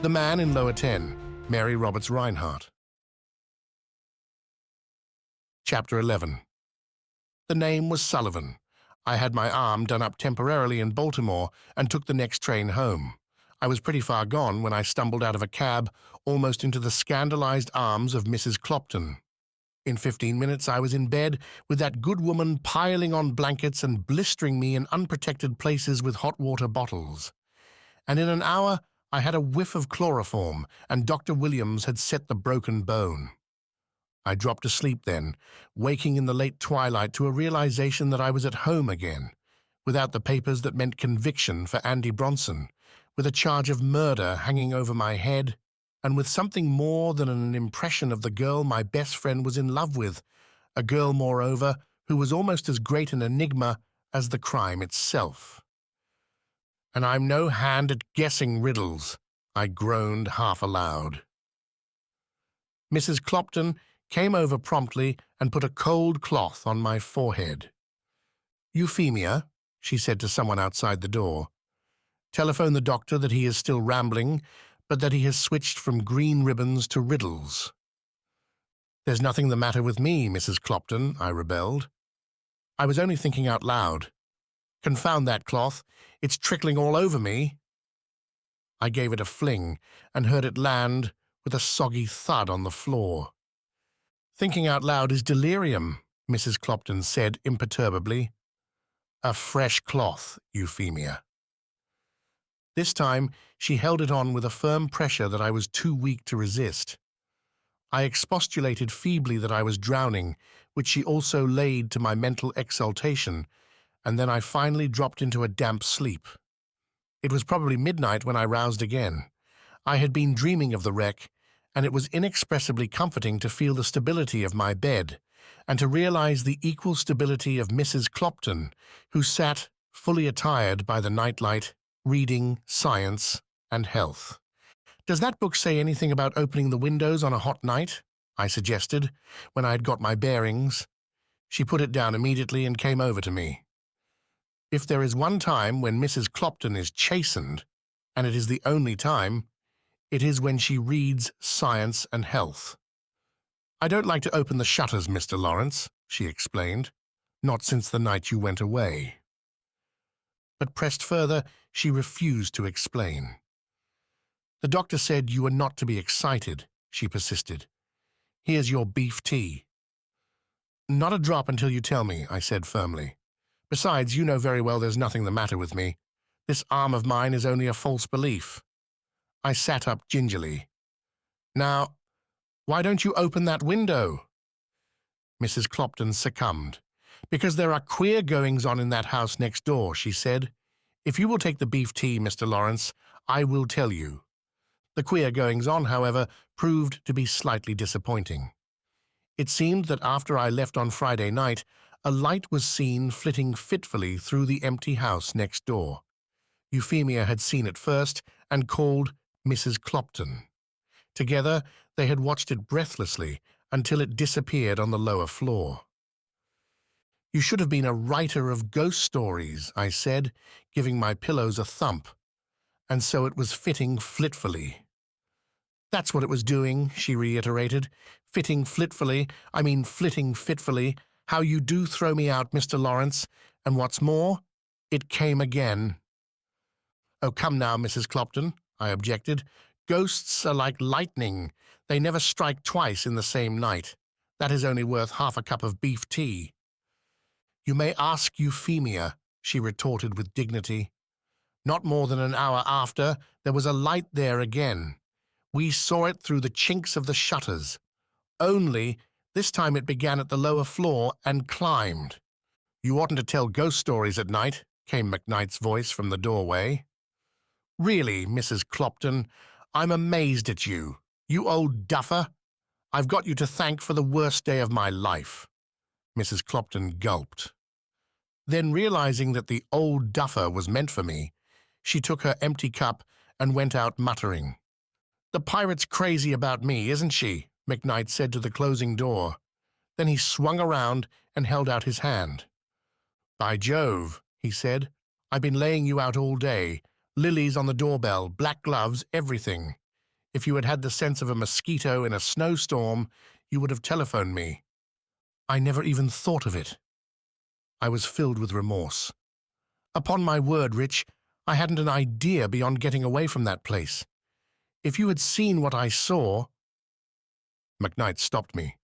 The Man in Lower 10, Mary Roberts Rinehart. Chapter 11. The name was Sullivan. I had my arm done up temporarily in Baltimore and took the next train home. I was pretty far gone when I stumbled out of a cab, almost into the scandalized arms of Mrs. Clopton. In 15 minutes I was in bed, with that good woman piling on blankets and blistering me in unprotected places with hot water bottles. And in an hour I had a whiff of chloroform, and Dr. Williams had set the broken bone. I dropped asleep then, waking in the late twilight to a realization that I was at home again, without the papers that meant conviction for Andy Bronson, with a charge of murder hanging over my head, and with something more than an impression of the girl my best friend was in love with, a girl, moreover, who was almost as great an enigma as the crime itself. And I'm no hand at guessing riddles, I groaned half aloud. Mrs. Clopton came over promptly and put a cold cloth on my forehead. "Euphemia," she said to someone outside the door, "telephone the doctor that he is still rambling, but that he has switched from green ribbons to riddles." "There's nothing the matter with me, Mrs. Clopton," I rebelled. "I was only thinking out loud. Confound that cloth, it's trickling all over me." I gave it a fling and heard it land with a soggy thud on the floor. "Thinking out loud is delirium," Mrs. Clopton said imperturbably. "A fresh cloth, Euphemia." This time she held it on with a firm pressure that I was too weak to resist. I expostulated feebly that I was drowning, which she also laid to my mental exaltation, and then I finally dropped into a damp sleep. It was probably midnight when I roused again. I had been dreaming of the wreck, and it was inexpressibly comforting to feel the stability of my bed, and to realize the equal stability of Mrs. Clopton, who sat, fully attired by the nightlight, reading Science and Health. "Does that book say anything about opening the windows on a hot night?" I suggested, when I had got my bearings. She put it down immediately and came over to me. If there is one time when Mrs. Clopton is chastened, and it is the only time, it is when she reads Science and Health. "I don't like to open the shutters, Mr. Lawrence," she explained. "Not since the night you went away." But pressed further, she refused to explain. "The doctor said you were not to be excited," she persisted. "Here's your beef tea." "Not a drop until you tell me," I said firmly. "Besides, you know very well there's nothing the matter with me. This arm of mine is only a false belief." I sat up gingerly. "Now, why don't you open that window?" Mrs. Clopton succumbed. "Because there are queer goings-on in that house next door," she said. "If you will take the beef tea, Mr. Lawrence, I will tell you." The queer goings-on, however, proved to be slightly disappointing. It seemed that after I left on Friday night, a light was seen flitting fitfully through the empty house next door. Euphemia had seen it first and called Mrs. Clopton. Together, they had watched it breathlessly until it disappeared on the lower floor. "You should have been a writer of ghost stories," I said, giving my pillows a thump. "And so it was fitting fitfully." "That's what it was doing," she reiterated. "Flitting fitfully. How you do throw me out, Mr. Lawrence. And what's more, it came again." "Oh, come now, Mrs. Clopton," I objected. "Ghosts are like lightning. They never strike twice in the same night. That is only worth half a cup of beef tea." "You may ask Euphemia," she retorted with dignity. "Not more than an hour after, there was a light there again. We saw it through the chinks of the shutters. Only, this time it began at the lower floor and climbed." "You oughtn't to tell ghost stories at night," came McKnight's voice from the doorway. "Really, Mrs. Clopton, I'm amazed at you. You old duffer. I've got you to thank for the worst day of my life." Mrs. Clopton gulped. Then, realizing that the old duffer was meant for me, she took her empty cup and went out muttering. "The pirate's crazy about me, isn't she?" McKnight said to the closing door. Then he swung around and held out his hand. "By Jove," he said, "I've been laying you out all day. Lilies on the doorbell, black gloves, everything. If you had had the sense of a mosquito in a snowstorm, you would have telephoned me. I never even thought of it. I was filled with remorse. Upon my word, Rich, I hadn't an idea beyond getting away from that place. If you had seen what I saw— McKnight stopped me.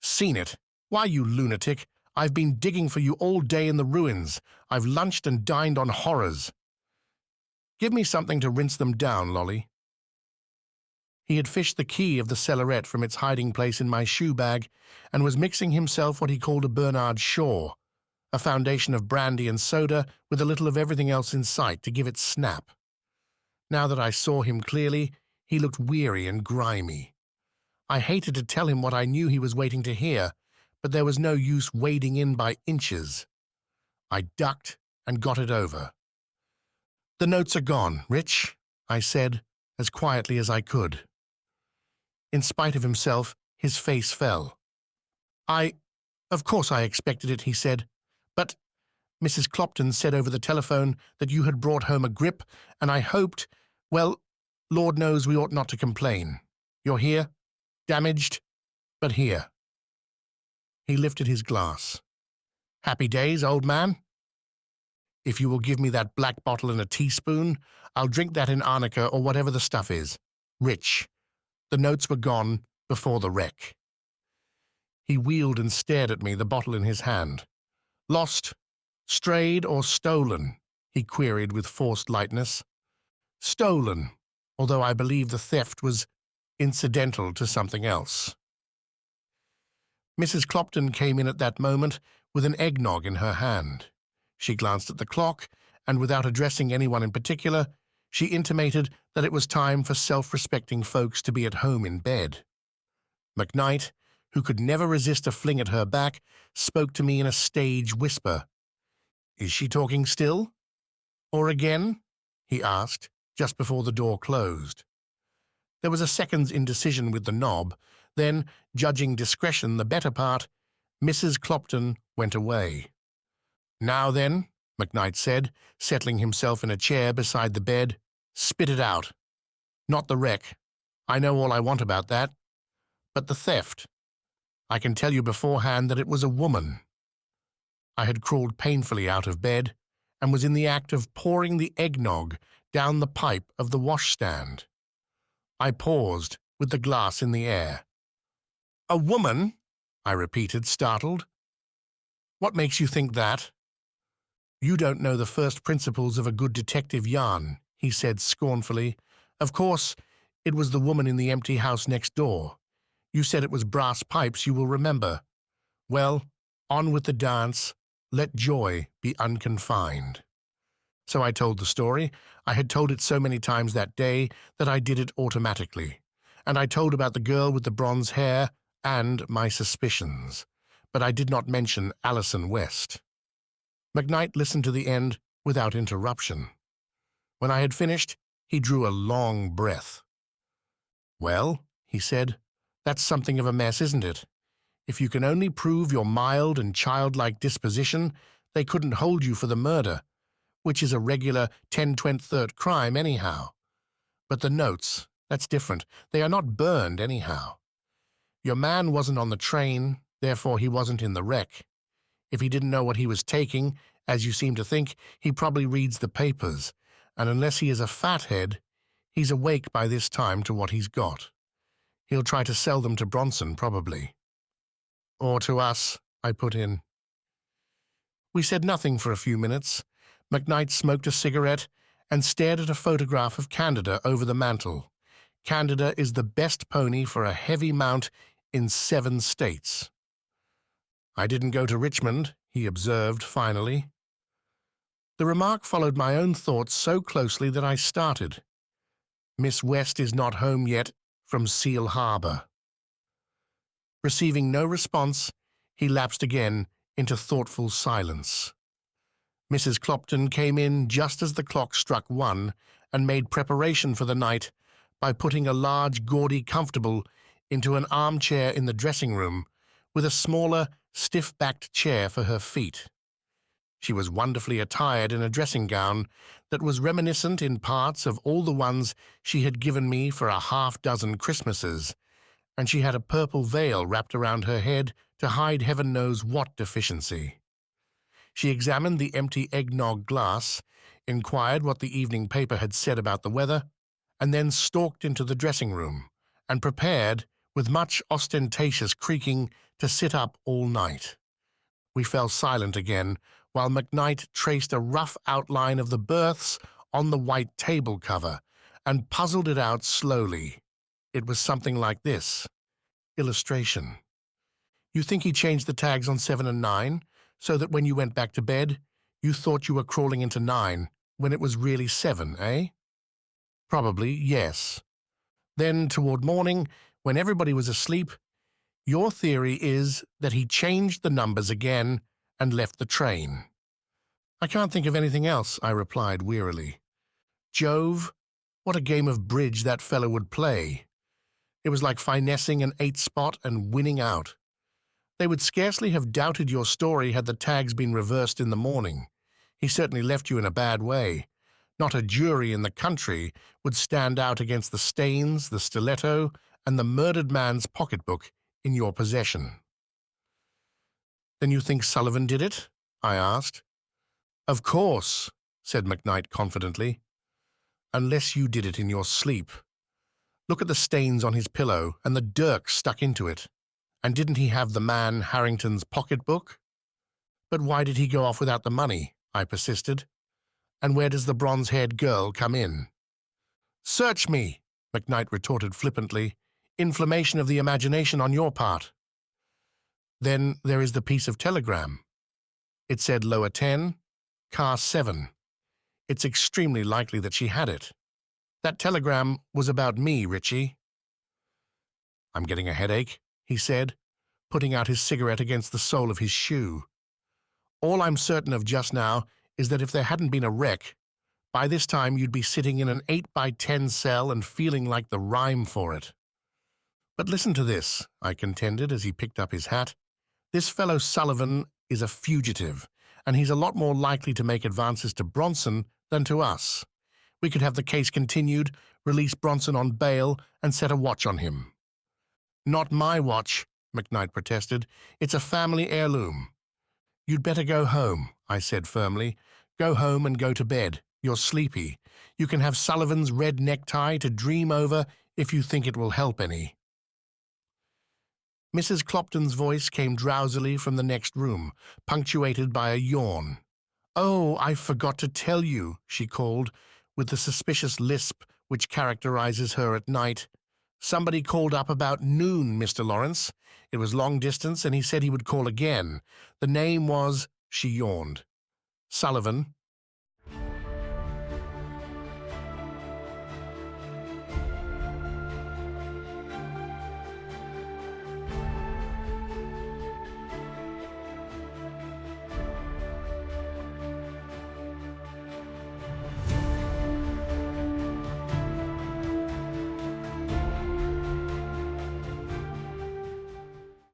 Seen it? Why, you lunatic, I've been digging for you all day in the ruins. I've lunched and dined on horrors. Give me something to rinse them down, Lolly. He had fished the key of the cellarette from its hiding place in my shoe bag and was mixing himself what he called a Bernard Shaw, a foundation of brandy and soda with a little of everything else in sight to give it snap. Now that I saw him clearly, he looked weary and grimy. I hated to tell him what I knew he was waiting to hear, but there was no use wading in by inches. I ducked and got it over. The notes are gone, Rich, I said, as quietly as I could. In spite of himself, his face fell. Of course I expected it, he said, but Mrs. Clopton said over the telephone that you had brought home a grip, and I hoped— well, Lord knows we ought not to complain. You're here, damaged, but here. He lifted his glass. Happy days, old man? If you will give me that black bottle and a teaspoon, I'll drink that in arnica or whatever the stuff is. Rich. The notes were gone before the wreck. He wheeled and stared at me, the bottle in his hand. Lost, strayed, or stolen? He queried with forced lightness. Stolen, although I believe the theft was incidental to something else. Mrs. Clopton came in at that moment with an eggnog in her hand. She glanced at the clock, and without addressing anyone in particular, she intimated that it was time for self-respecting folks to be at home in bed. McKnight, who could never resist a fling at her back, spoke to me in a stage whisper. Is she talking still? Or again? He asked, just before the door closed. There was a second's indecision with the knob. Then, judging discretion the better part, Mrs. Clopton went away. Now then, McKnight said, settling himself in a chair beside the bed, spit it out. Not the wreck. I know all I want about that. But the theft. I can tell you beforehand that it was a woman. I had crawled painfully out of bed and was in the act of pouring the eggnog down the pipe of the washstand. I paused, with the glass in the air. A woman? I repeated, startled. What makes you think that? You don't know the first principles of a good detective yarn, he said scornfully. Of course, it was the woman in the empty house next door. You said it was brass pipes, you will remember. Well, on with the dance. Let joy be unconfined. So I told the story. I had told it so many times that day that I did it automatically. And I told about the girl with the bronze hair and my suspicions. But I did not mention Alison West. McKnight listened to the end without interruption. When I had finished, he drew a long breath. Well, he said, that's something of a mess, isn't it? If you can only prove your mild and childlike disposition, they couldn't hold you for the murder, which is a regular 10/23 crime anyhow. But the notes, that's different. They are not burned anyhow. Your man wasn't on the train, therefore he wasn't in the wreck. If he didn't know what he was taking, as you seem to think, he probably reads the papers, and unless he is a fathead, he's awake by this time to what he's got. He'll try to sell them to Bronson, probably. Or to us, I put in. We said nothing for a few minutes. McKnight smoked a cigarette and stared at a photograph of Candida over the mantel. Candida is the best pony for a heavy mount in 7 states. I didn't go to Richmond, he observed finally. The remark followed my own thoughts so closely that I started. Miss West is not home yet from Seal Harbor. Receiving no response, he lapsed again into thoughtful silence. Mrs. Clopton came in just as the clock struck 1 and made preparation for the night by putting a large, gaudy comfortable into an armchair in the dressing room with a smaller, stiff-backed chair for her feet. She was wonderfully attired in a dressing gown that was reminiscent in parts of all the ones she had given me for a half-dozen Christmases, and she had a purple veil wrapped around her head to hide heaven knows what deficiency. She examined the empty eggnog glass, inquired what the evening paper had said about the weather, and then stalked into the dressing room and prepared, with much ostentatious creaking, to sit up all night. We fell silent again, while McKnight traced a rough outline of the berths on the white table cover and puzzled it out slowly. It was something like this. Illustration. You think he changed the tags on 7 and 9, so that when you went back to bed, you thought you were crawling into 9, when it was really 7, eh? Probably, yes. Then, toward morning, when everybody was asleep, your theory is that he changed the numbers again and left the train. I can't think of anything else, I replied wearily. Jove, what a game of bridge that fellow would play. It was like finessing an 8-spot and winning out. They would scarcely have doubted your story had the tags been reversed in the morning. He certainly left you in a bad way. Not a jury in the country would stand out against the stains, the stiletto, and the murdered man's pocketbook in your possession. Then you think Sullivan did it? I asked. Of course, said McKnight confidently. Unless you did it in your sleep. Look at the stains on his pillow and the dirk stuck into it. And didn't he have the man Harrington's pocketbook? But why did he go off without the money? I persisted. And where does the bronze-haired girl come in? Search me, McKnight retorted flippantly. Inflammation of the imagination on your part. Then there is the piece of telegram. It said lower 10, car 7. It's extremely likely that she had it. That telegram was about me, Richie. I'm getting a headache, he said, putting out his cigarette against the sole of his shoe. All I'm certain of just now is that if there hadn't been a wreck, by this time you'd be sitting in an 8x10 cell and feeling like the rhyme for it. But listen to this, I contended as he picked up his hat. This fellow Sullivan is a fugitive, and he's a lot more likely to make advances to Bronson than to us. We could have the case continued, release Bronson on bail, and set a watch on him. Not my watch, McKnight protested. It's a family heirloom. You'd better go home, I said firmly. Go home and go to bed. You're sleepy. You can have Sullivan's red necktie to dream over if you think it will help any. Mrs. Clopton's voice came drowsily from the next room, punctuated by a yawn. Oh, I forgot to tell you, she called, with the suspicious lisp which characterizes her at night. Somebody called up about noon, Mr. Lawrence. It was long distance, and he said he would call again. The name was, she yawned, Sullivan,